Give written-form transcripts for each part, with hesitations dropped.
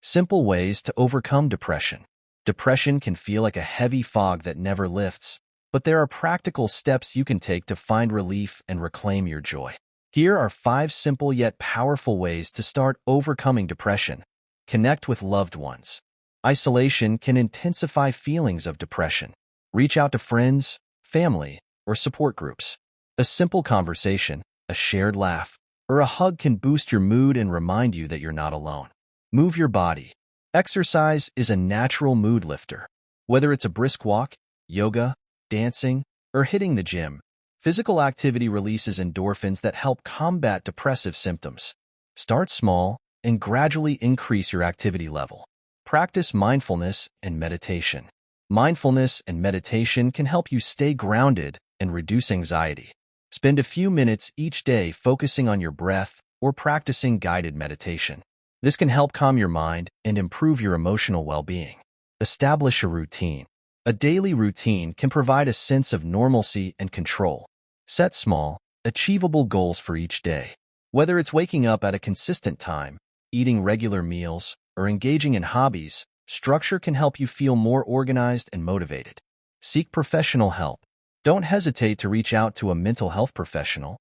Simple ways to overcome depression. Depression can feel like a heavy fog that never lifts, but there are practical steps you can take to find relief and reclaim your joy. Here are 5 simple yet powerful ways to start overcoming depression. Connect with loved ones. Isolation can intensify feelings of depression. Reach out to friends, family, or support groups. A simple conversation, a shared laugh, or a hug can boost your mood and remind you that you're not alone. Move your body. Exercise is a natural mood lifter. Whether it's a brisk walk, yoga, dancing, or hitting the gym, physical activity releases endorphins that help combat depressive symptoms. Start small and gradually increase your activity level. Practice mindfulness and meditation. Mindfulness and meditation can help you stay grounded and reduce anxiety. Spend a few minutes each day focusing on your breath or practicing guided meditation. This can help calm your mind and improve your emotional well-being. Establish a routine. A daily routine can provide a sense of normalcy and control. Set small, achievable goals for each day. Whether it's waking up at a consistent time, eating regular meals, or engaging in hobbies, structure can help you feel more organized and motivated. Seek professional help. Don't hesitate to reach out to a mental health professional.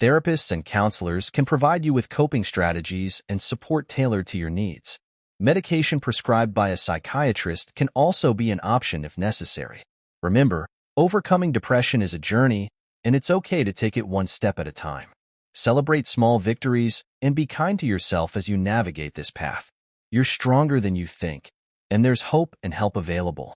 Therapists and counselors can provide you with coping strategies and support tailored to your needs. Medication prescribed by a psychiatrist can also be an option if necessary. Remember, overcoming depression is a journey, and it's okay to take it one step at a time. Celebrate small victories and be kind to yourself as you navigate this path. You're stronger than you think, and there's hope and help available.